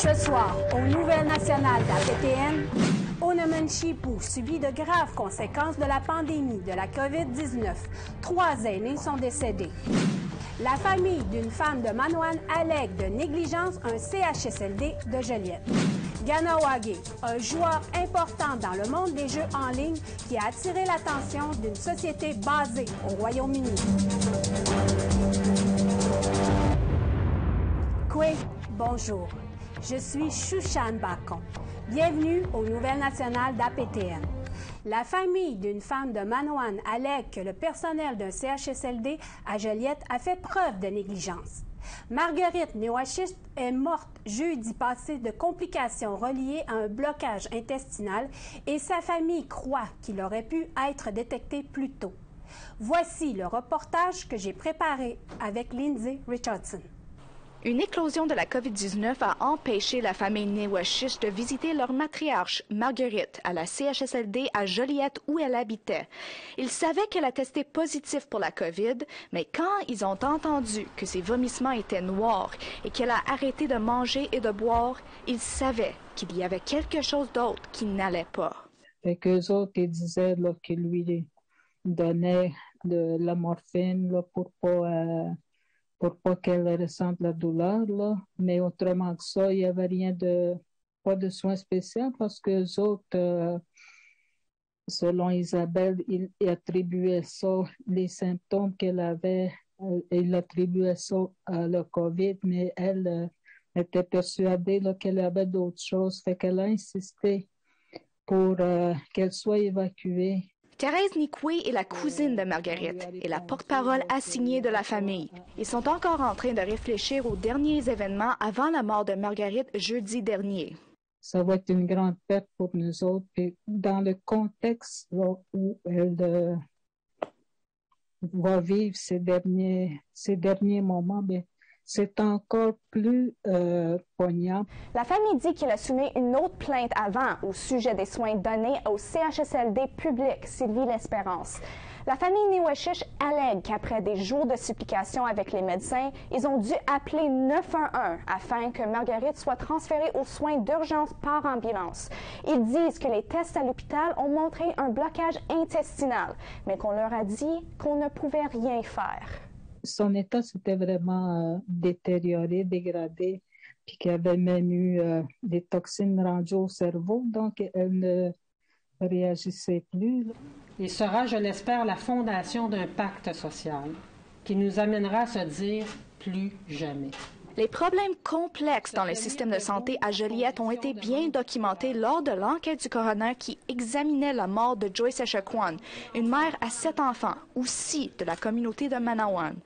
Ce soir, aux Nouvelles nationales d'APTN, Onomenchipou subit de graves conséquences de la pandémie de la COVID-19. 3 aînés sont décédés. La famille d'une femme de Manoane allègue de négligence un CHSLD de Joliette. Ganawagé, un joueur important dans le monde des jeux en ligne qui a attiré l'attention d'une société basée au Royaume-Uni. Kwe, bonjour. Je suis Chouchane Bacon. Bienvenue aux Nouvelles nationales d'APTN. La famille d'une femme de Manoane allègue que le personnel d'un CHSLD à Joliette a fait preuve de négligence. Marguerite Newashist est morte jeudi passé de complications reliées à un blocage intestinal et sa famille croit qu'il aurait pu être détecté plus tôt. Voici le reportage que j'ai préparé avec Lindsay Richardson. Une éclosion de la COVID-19 a empêché la famille Newashist de visiter leur matriarche, Marguerite, à la CHSLD à Joliette où elle habitait. Ils savaient qu'elle a testé positif pour la COVID, mais quand ils ont entendu que ses vomissements étaient noirs et qu'elle a arrêté de manger et de boire, ils savaient qu'il y avait quelque chose d'autre qui n'allait pas. Fait qu'eux autres, ils disaient là, qu'ils lui donnaient de la morphine là, pour pas qu'elle ressente la douleur, là. Mais autrement que ça, il n'y avait pas de soins spéciaux parce que les autres, selon Isabelle, ils attribuaient ça, les symptômes qu'elle avait, ils attribuaient ça à la COVID, mais elle était persuadée là, qu'elle avait d'autres choses. Fait qu'elle a insisté pour qu'elle soit évacuée. Thérèse Nikwe est la cousine de Marguerite et la porte-parole assignée de la famille. Ils sont encore en train de réfléchir aux derniers événements avant la mort de Marguerite jeudi dernier. Ça va être une grande perte pour nous autres. Et dans le contexte là, où elle va vivre ces derniers moments, bien, c'est encore plus poignant. La famille dit qu'il a soumis une autre plainte avant au sujet des soins donnés au CHSLD public Sylvie L'Espérance. La famille Newashist allègue qu'après des jours de supplication avec les médecins, ils ont dû appeler 911 afin que Marguerite soit transférée aux soins d'urgence par ambulance. Ils disent que les tests à l'hôpital ont montré un blocage intestinal, mais qu'on leur a dit qu'on ne pouvait rien faire. Son état s'était vraiment détérioré, dégradé, puis qu'il y avait même eu des toxines rendues au cerveau, donc elle ne réagissait plus. Il sera, je l'espère, la fondation d'un pacte social qui nous amènera à se dire plus jamais. Les problèmes complexes dans le système de santé à Joliette ont été bien documentés lors de l'enquête du coroner qui examinait la mort de Joyce Echaquan, une mère à 7 enfants, aussi de la communauté de Manawan.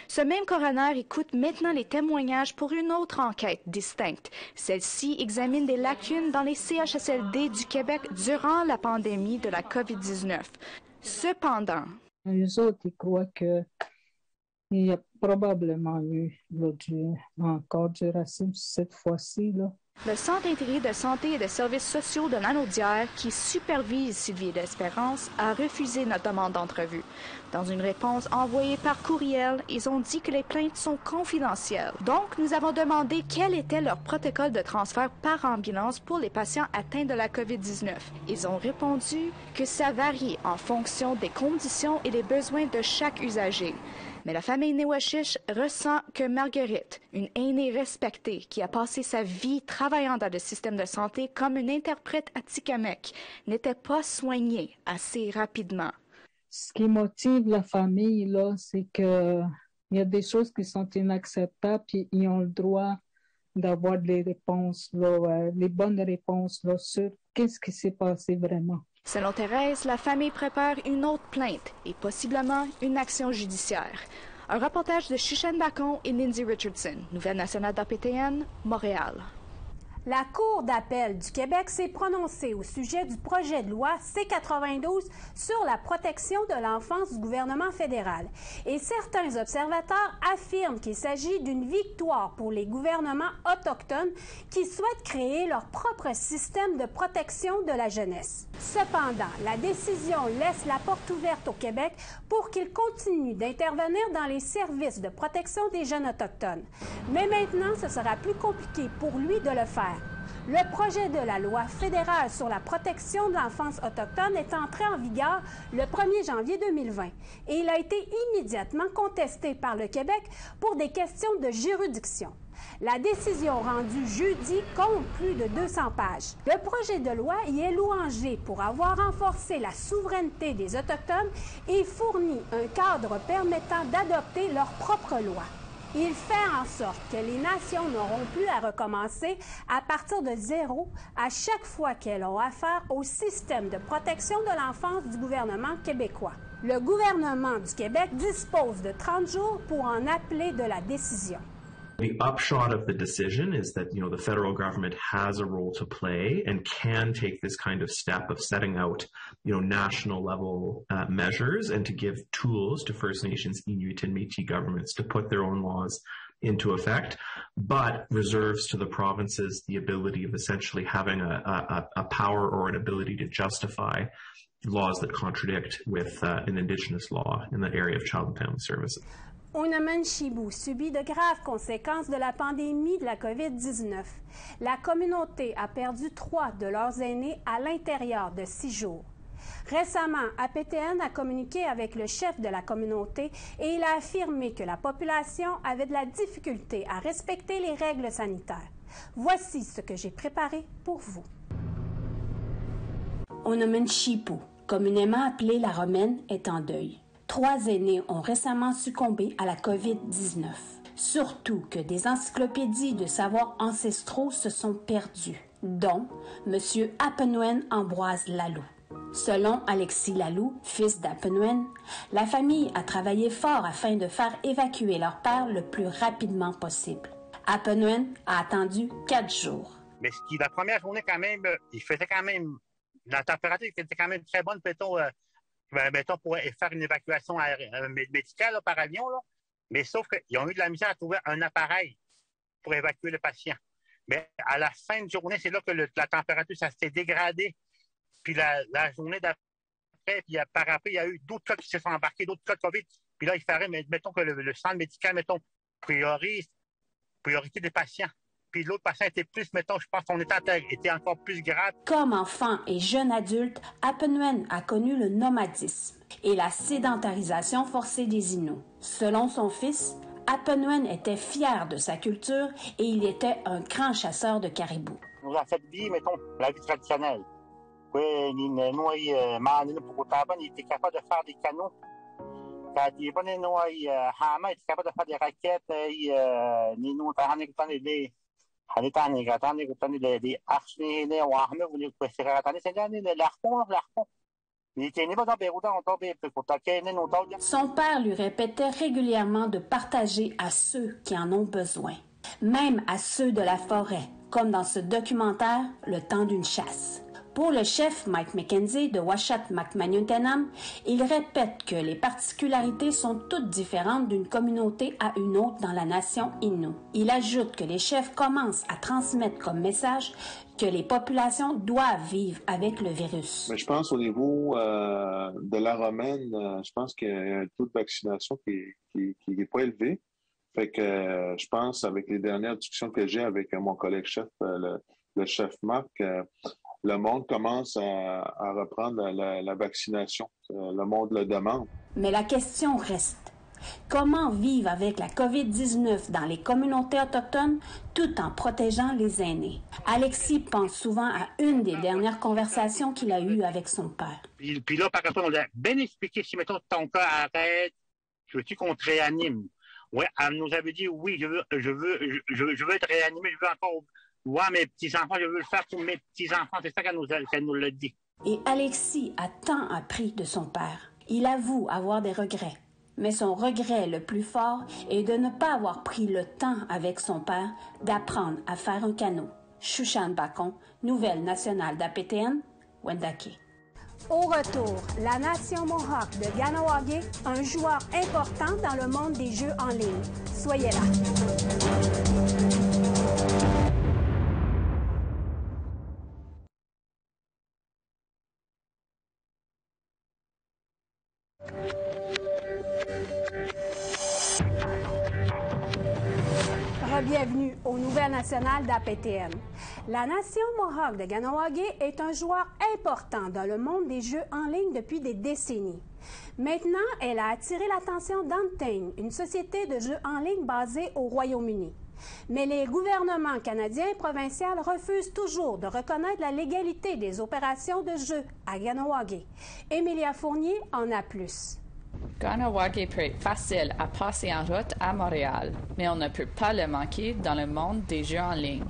Ce même coroner écoute maintenant les témoignages pour une autre enquête distincte. Celle-ci examine des lacunes dans les CHSLD du Québec durant la pandémie de la COVID-19. Cependant, les autres, ils croient que il y a probablement eu encore du racisme cette fois-ci. Là. Le Centre intégré de santé et de services sociaux de Lanaudière, qui supervise Sylvie L'Espérance, a refusé notre demande d'entrevue. Dans une réponse envoyée par courriel, ils ont dit que les plaintes sont confidentielles. Donc, nous avons demandé quel était leur protocole de transfert par ambulance pour les patients atteints de la COVID-19. Ils ont répondu que ça varie en fonction des conditions et des besoins de chaque usager. Mais la famille Newashist ressent que Marguerite, une aînée respectée qui a passé sa vie travaillant dans le système de santé comme une interprète à Tikamek, n'était pas soignée assez rapidement. Ce qui motive la famille, là, c'est que il y a des choses qui sont inacceptables, puis ils ont le droit d'avoir des réponses, là, les bonnes réponses là, sur qu'est-ce qui s'est passé vraiment. Selon Thérèse, la famille prépare une autre plainte et possiblement une action judiciaire. Un reportage de Chouchane Bacon et Lindsay Richardson, Nouvelles nationales d'APTN, Montréal. La Cour d'appel du Québec s'est prononcée au sujet du projet de loi C-92 sur la protection de l'enfance du gouvernement fédéral. Et certains observateurs affirment qu'il s'agit d'une victoire pour les gouvernements autochtones qui souhaitent créer leur propre système de protection de la jeunesse. Cependant, la décision laisse la porte ouverte au Québec pour qu'il continue d'intervenir dans les services de protection des jeunes autochtones. Mais maintenant, ce sera plus compliqué pour lui de le faire, Le projet de la loi fédérale sur la protection de l'enfance autochtone est entré en vigueur le 1er janvier 2020 et il a été immédiatement contesté par le Québec pour des questions de juridiction. La décision rendue jeudi compte plus de 200 pages. Le projet de loi y est louangé pour avoir renforcé la souveraineté des Autochtones et fournit un cadre permettant d'adopter leurs propres lois. Il fait en sorte que les nations n'auront plus à recommencer à partir de zéro à chaque fois qu'elles ont affaire au système de protection de l'enfance du gouvernement québécois. Le gouvernement du Québec dispose de 30 jours pour en appeler de la décision. The upshot of the decision is that, the federal government has a role to play and can take this kind of step of setting out, national level measures and to give tools to First Nations, Inuit, and Métis governments to put their own laws into effect, but reserves to the provinces the ability of essentially having a power or an ability to justify laws that contradict with an Indigenous law in the area of child and family services. Unamen-Chibou subit de graves conséquences de la pandémie de la COVID-19. La communauté a perdu 3 de leurs aînés à l'intérieur de 6 jours. Récemment, APTN a communiqué avec le chef de la communauté et il a affirmé que la population avait de la difficulté à respecter les règles sanitaires. Voici ce que j'ai préparé pour vous. Unamen-Chibou, communément appelée la Romaine, est en deuil. 3 aînés ont récemment succombé à la COVID-19. Surtout que des encyclopédies de savoirs ancestraux se sont perdues, dont M. Apenwen Ambroise Lalou. Selon Alexis Lalou, fils d'Apenwen, la famille a travaillé fort afin de faire évacuer leur père le plus rapidement possible. Apenwen a attendu 4 jours. Mais la première journée, quand même, il faisait quand même... La température était quand même très bonne, mettons, pour faire une évacuation médicale là, par avion, là. Mais sauf qu'ils ont eu de la misère à trouver un appareil pour évacuer le patient. Mais à la fin de journée, c'est là que la température, ça s'est dégradé. Puis la journée d'après, puis par après, il y a eu d'autres cas qui se sont embarqués, d'autres cas de COVID. Puis là, il fallait, mettons que le centre médical, priorité des patients. Puis l'autre patient était plus, mettons, je pense que son état était encore plus grave. Comme enfant et jeune adulte, Apenwen a connu le nomadisme et la sédentarisation forcée des Inuits. Selon son fils, Apenwen était fier de sa culture et il était un grand chasseur de caribous. Nous avons fait vie, mettons, la vie traditionnelle. Oui, il était capable de faire des canaux. Quand il était capable de faire des raquettes. Son père lui répétait régulièrement de partager à ceux qui en ont besoin, même à ceux de la forêt, comme dans ce documentaire « Le temps d'une chasse ». Pour le chef Mike McKenzie de Uashat Makmaniutenam, il répète que les particularités sont toutes différentes d'une communauté à une autre dans la nation Innu. Il ajoute que les chefs commencent à transmettre comme message que les populations doivent vivre avec le virus. Mais je pense au niveau de la Romaine, je pense qu'il y a un taux de vaccination qui est pas élevé. Fait que je pense, avec les dernières discussions que j'ai avec mon collègue chef, le chef Marc, le monde commence à reprendre la vaccination. Le monde le demande. Mais la question reste. Comment vivre avec la COVID-19 dans les communautés autochtones tout en protégeant les aînés? Alexis pense souvent à une des dernières conversations qu'il a eues avec son père. Puis là, par contre, on a bien expliqué, si mettons ton cas arrête, veux-tu qu'on te réanime? Oui, elle nous avait dit oui, je veux être réanimé, je veux encore voir mes petits-enfants, je veux le faire pour mes petits-enfants. C'est ça qu'elle nous l'a dit. Et Alexis a tant appris de son père. Il avoue avoir des regrets. Mais son regret le plus fort est de ne pas avoir pris le temps avec son père d'apprendre à faire un canot. Shushan Bacon, Nouvelle nationale d'APTN, Wendake. Au retour, la nation Mohawk de Kahnawake, un joueur important dans le monde des jeux en ligne. Soyez là. Bienvenue aux Nouvelles nationales d'APTN. La nation Mohawk de Kahnawake est un joueur important dans le monde des jeux en ligne depuis des décennies. Maintenant, elle a attiré l'attention d'Untamed, une société de jeux en ligne basée au Royaume-Uni. Mais les gouvernements canadiens et provinciaux refusent toujours de reconnaître la légalité des opérations de jeux à Kahnawake. Emilia Fournier en a plus. Kahnawake peut être facile à passer en route à Montréal, mais on ne peut pas le manquer dans le monde des jeux en ligne.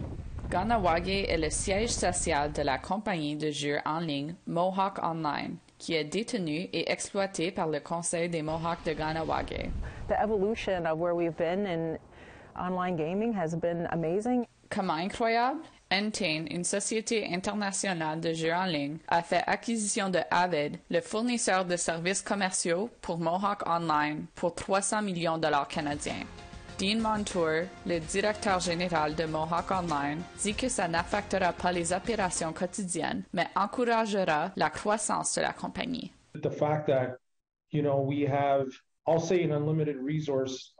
Kahnawake est le siège social de la compagnie de jeux en ligne Mohawk Online, qui est détenue et exploitée par le Conseil des Mohawks de Kahnawake. The evolution of where we've been in online gaming has been amazing. Comment incroyable? Entain, une société internationale de jeux en ligne, a fait acquisition de Avid, le fournisseur de services commerciaux pour Mohawk Online, pour 300 millions de dollars canadiens. Dean Montour, le directeur général de Mohawk Online, dit que ça n'affectera pas les opérations quotidiennes, mais encouragera la croissance de la compagnie. The fact that, we have, I'll say, an unlimited resource,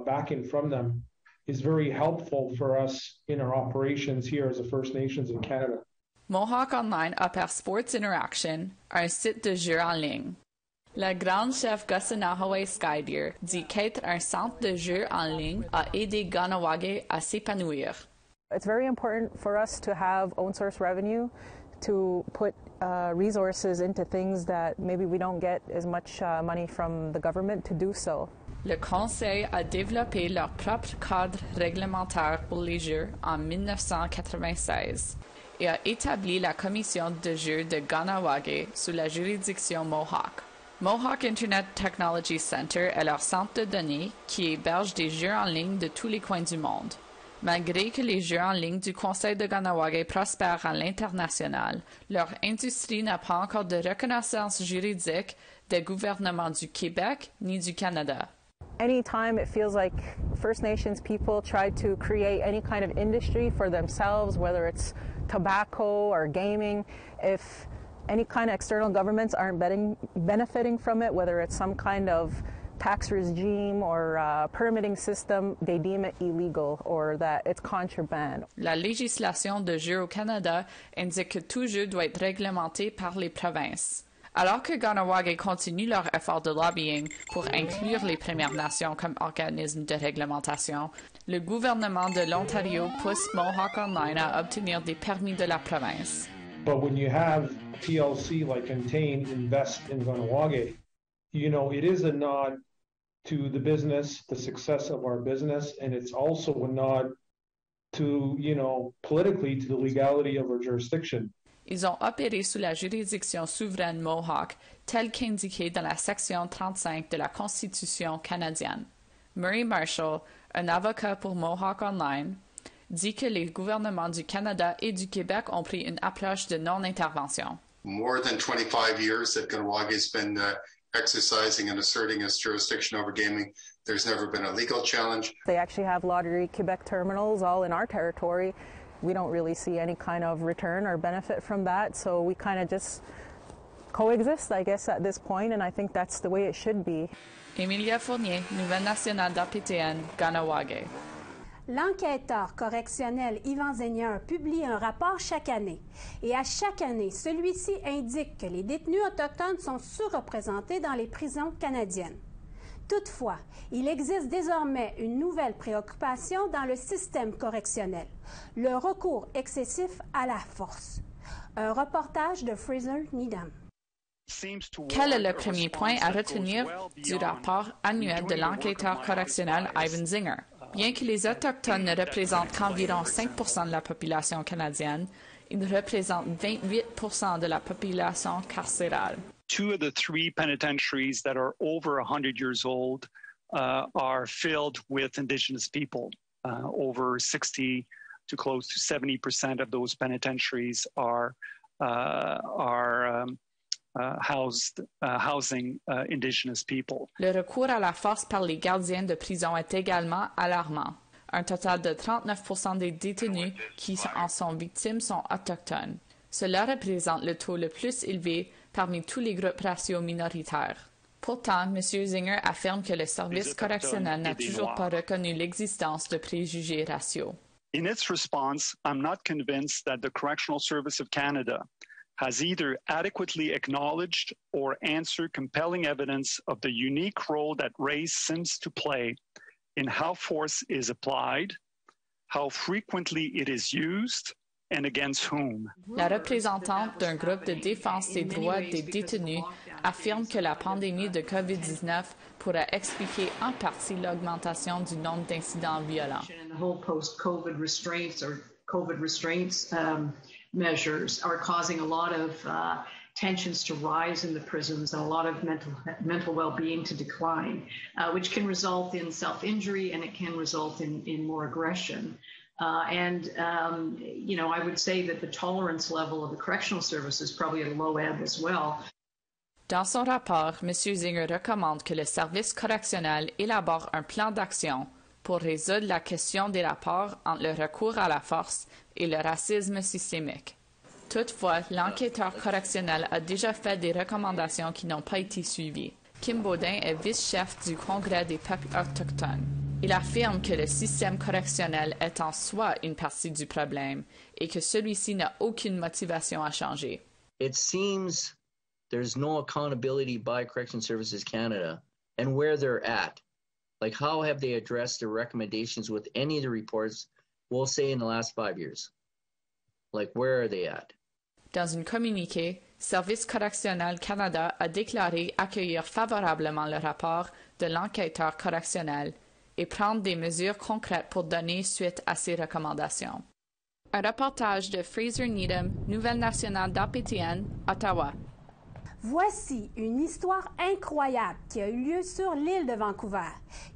backing from them is very helpful for us in our operations here as a First Nations in Canada. Mohawk Online opère Sports Interaction, un site de jeux en ligne. La grande chef Gossanahaway Skydeer dit qu'être un centre de jeux en ligne a aidé Kahnawake à s'épanouir. It's very important for us to have own source revenue, to put resources into things that maybe we don't get as much money from the government to do so. Le Conseil a développé leur propre cadre réglementaire pour les jeux en 1996 et a établi la Commission de jeux de Kahnawake sous la juridiction Mohawk. Mohawk Internet Technology Center est leur centre de données qui héberge des jeux en ligne de tous les coins du monde. Malgré que les jeux en ligne du Conseil de Kahnawake prospèrent à l'international, leur industrie n'a pas encore de reconnaissance juridique des gouvernements du Québec ni du Canada. Anytime it feels like First Nations people try to create any kind of industry for themselves, whether it's tobacco or gaming, if any kind of external governments aren't benefiting from it, whether it's some kind of tax regime or permitting system, they deem it illegal or that it's contraband. La législation de jeux au Canada indique que tout jeu doit être réglementé par les provinces. Alors que Kahnawake continue leur effort de lobbying pour inclure les Premières Nations comme organisme de réglementation, le gouvernement de l'Ontario pousse Mohawk Online à obtenir des permis de la province. But when you have PLC like Entain invest in Kahnawake, it is a nod to the business, the success of our business, and it's also a nod to, politically to the legality of our jurisdiction. Ils ont opéré sous la juridiction souveraine Mohawk, telle qu'indiquée dans la section 35 de la Constitution canadienne. Murray Marshall, un avocat pour Mohawk Online, dit que les gouvernements du Canada et du Québec ont pris une approche de non-intervention. More than 25 years that Kahnawake been exercising and asserting its jurisdiction over gaming. There's never been a legal challenge. They actually have Lottery Quebec terminals all in our territory. We don't really see any kind of return or benefit from that, so we kind of just coexist, I guess, at this point, and I think that's the way it should be. Emilia Fournier, Nouvelle nationale d'APTN, Kahnawake. L'enquêteur correctionnel Yvan Seigneur publie un rapport chaque année. Et à chaque année, celui-ci indique que les détenus autochtones sont surreprésentés dans les prisons canadiennes. Toutefois, il existe désormais une nouvelle préoccupation dans le système correctionnel, le recours excessif à la force. Un reportage de Fraser Needham. Quel est le premier point à retenir du rapport annuel de l'enquêteur correctionnel Yvan Zinger? Bien que les Autochtones ne représentent qu'environ 5% de la population canadienne, ils représentent 28% de la population carcérale. 2 of the 3 penitentiaries that are over 100 years old are filled with Indigenous people. Over 60 to close to 70% of those penitentiaries are housing Indigenous people. Le recours à la force par les gardiens de prison est également alarmant. Un total de 39% des détenus qui en sont victimes sont autochtones. Cela représente le taux le plus élevé parmi tous les groupes raciaux minoritaires. Pourtant, M. Zinger affirme que le service correctionnel n'a toujours pas reconnu l'existence de préjugés raciaux. In its response, I'm not convinced that the Correctional Service of Canada has either adequately acknowledged or answered compelling evidence of the unique role that race seems to play in how force is applied, how frequently it is used, and against whom. La représentante d'un groupe de défense des droits des détenus affirme que la pandémie de COVID-19 pourrait expliquer en partie l'augmentation du nombre d'incidents violents. The whole post-COVID restraints or COVID restraints measures are causing a lot of tensions to rise in the prisons and a lot of mental well-being to decline, which can result in self-injury and it can result in more aggression. I would say that the tolerance level of the correctional service is probably at a low ebb as well. Dans son rapport, M. Zinger recommande que le service correctionnel élabore un plan d'action pour résoudre la question des rapports entre le recours à la force et le racisme systémique. Toutefois, l'enquêteur correctionnel a déjà fait des recommandations qui n'ont pas été suivies. Kim Baudin est vice-chef du Congrès des peuples autochtones. Il affirme que le système correctionnel est en soi une partie du problème et que celui-ci n'a aucune motivation à changer. It seems there's no accountability by Correction Services Canada and where they're at. Like, how have they addressed their recommendations with any of the reports, we'll say, in the last 5 years? Like, where are they at? Dans un communiqué, Service correctionnel Canada a déclaré accueillir favorablement le rapport de l'enquêteur correctionnel et prendre des mesures concrètes pour donner suite à ces recommandations. Un reportage de Fraser Needham, Nouvelle nationale d'APTN, Ottawa. Voici une histoire incroyable qui a eu lieu sur l'île de Vancouver.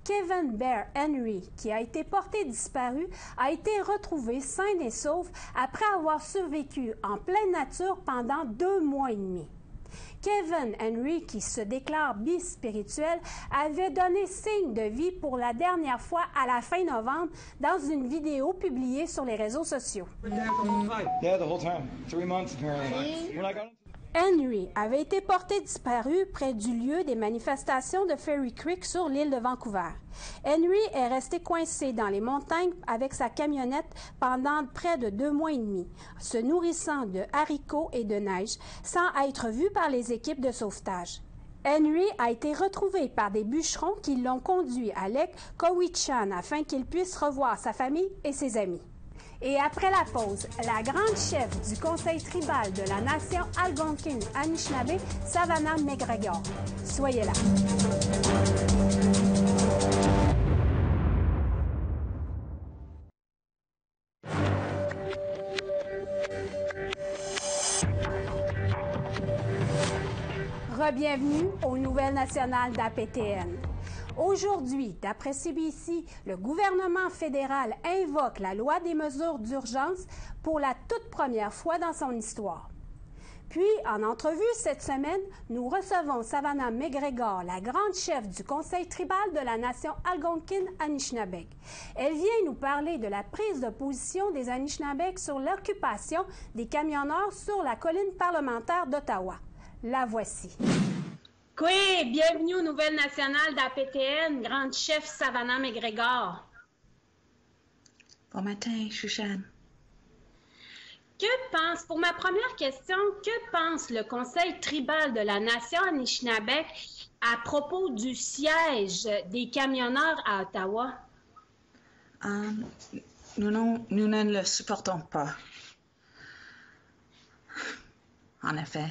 Kevin Bear Henry, qui a été porté disparu, a été retrouvé sain et sauf après avoir survécu en pleine nature pendant 2 mois et demi. Kevin Henry, qui se déclare bispirituel, avait donné signe de vie pour la dernière fois à la fin novembre dans une vidéo publiée sur les réseaux sociaux. Yeah, the whole time. 3 months apparently. When I got Henry avait été porté disparu près du lieu des manifestations de Fairy Creek sur l'île de Vancouver. Henry est resté coincé dans les montagnes avec sa camionnette pendant près de 2 mois et demi, se nourrissant de haricots et de neige sans être vu par les équipes de sauvetage. Henry a été retrouvé par des bûcherons qui l'ont conduit à Lake Cowichan afin qu'il puisse revoir sa famille et ses amis. Et après la pause, la grande chef du conseil tribal de la nation Algonquin-Anishinaabe, Savannah McGregor. Soyez là. Re-bienvenue aux Nouvelles nationales d'APTN. Aujourd'hui, d'après CBC, le gouvernement fédéral invoque la loi des mesures d'urgence pour la toute première fois dans son histoire. Puis, en entrevue cette semaine, nous recevons Savannah McGregor, la grande chef du conseil tribal de la nation Algonquin-Anishinaabe. Elle vient nous parler de la prise de position des Anishinaabe sur l'occupation des camionneurs sur la colline parlementaire d'Ottawa. La voici. Oui, bienvenue aux Nouvelles nationales d'APTN, grande chef Savannah McGregor. Bon matin, Shushan. Pour ma première question, que pense le Conseil tribal de la nation Anishinaabe à propos du siège des camionneurs à Ottawa? Nous ne le supportons pas. En effet.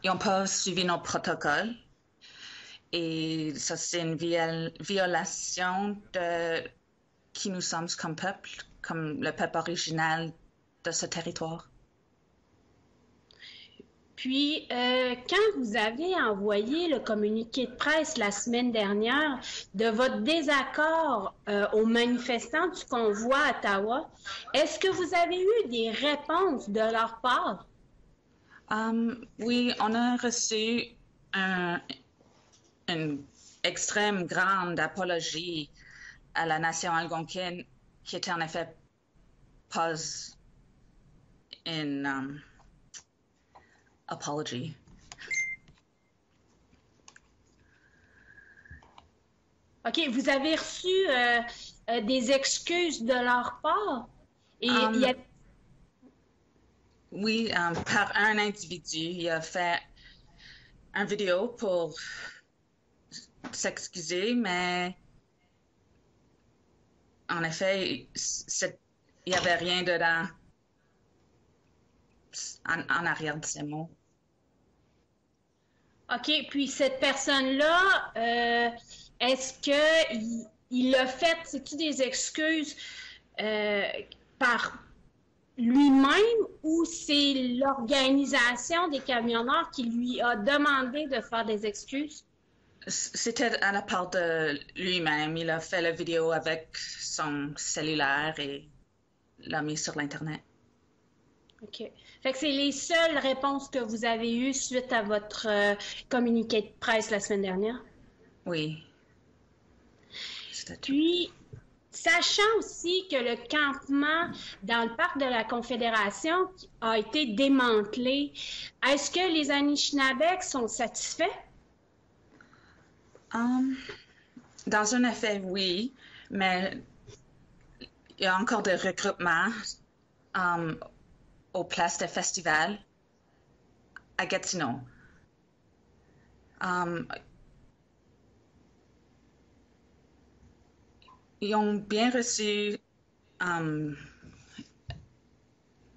Ils n'ont pas suivi nos protocoles et ça, c'est une violation de qui nous sommes comme peuple, comme le peuple original de ce territoire. Puis, quand vous avez envoyé le communiqué de presse la semaine dernière de votre désaccord aux manifestants du convoi à Ottawa, est-ce que vous avez eu des réponses de leur part? Oui, on a reçu une extrême grande apologie à la nation algonquine qui était en effet pas une apology. OK, vous avez reçu des excuses de leur part? Et Oui, par un individu. Il a fait une vidéo pour s'excuser, mais en effet, il n'y avait rien dedans en arrière de ces mots. OK, puis cette personne-là, est-ce qu'il a fait, c'est-tu des excuses par lui-même ou c'est l'organisation des camionneurs qui lui a demandé de faire des excuses? C'était à la part de lui-même. Il a fait la vidéo avec son cellulaire et l'a mis sur l'Internet. OK. Fait que c'est les seules réponses que vous avez eues suite à votre communiqué de presse la semaine dernière? Oui. Puis, sachant aussi que le campement dans le parc de la Confédération a été démantelé, est-ce que les Anishinaabeg sont satisfaits? Dans un effet, oui, mais il y a encore des regroupements aux places de festivals à Gatineau. Ils ont bien reçu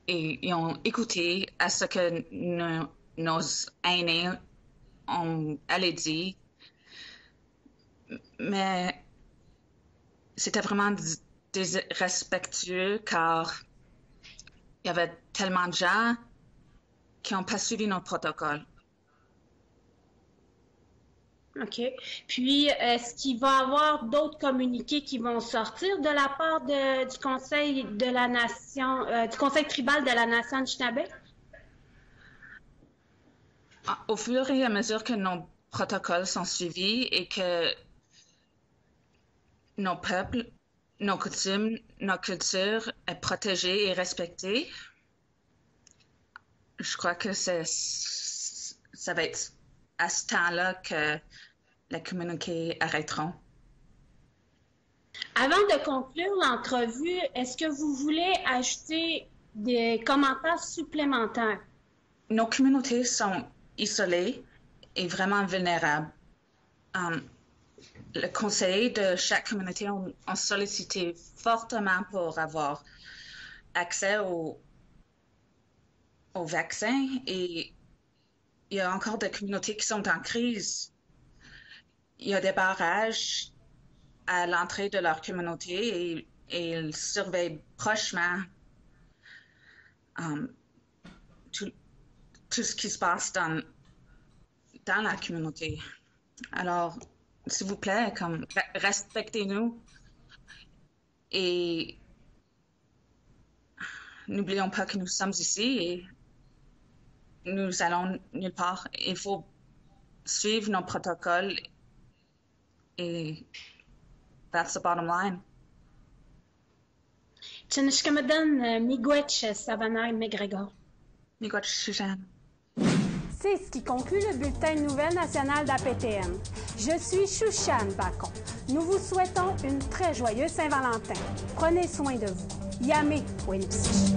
et ils ont écouté à ce que nos aînés allaient dire, mais c'était vraiment irrespectueux car il y avait tellement de gens qui n'ont pas suivi nos protocoles. OK. Puis, est-ce qu'il va y avoir d'autres communiqués qui vont sortir de la part du Conseil de la Nation, du Conseil tribal de la Nation Anishinaabe? Au fur et à mesure que nos protocoles sont suivis et que nos peuples, nos coutumes, nos cultures est protégées et respectées, je crois que ça va être à ce temps-là que les communiqués arrêteront. Avant de conclure l'entrevue, est-ce que vous voulez ajouter des commentaires supplémentaires? Nos communautés sont isolées et vraiment vulnérables. Le conseil de chaque communauté ont sollicité fortement pour avoir accès au vaccin et il y a encore des communautés qui sont en crise. Il y a des barrages à l'entrée de leur communauté et ils surveillent prochement tout ce qui se passe dans la communauté. Alors, s'il vous plaît, respectez-nous et n'oublions pas que nous sommes ici et nous allons nulle part. Il faut suivre nos protocoles et that's the bottom line. Tchinishkamadan, Miigwech, Savannah McGregor. Miigwech, Suzanne. C'est ce qui conclut le bulletin de nouvelles nationales d'APTN. Je suis Shushan Bacon. Nous vous souhaitons une très joyeuse Saint-Valentin. Prenez soin de vous. Yamé Wenpsi.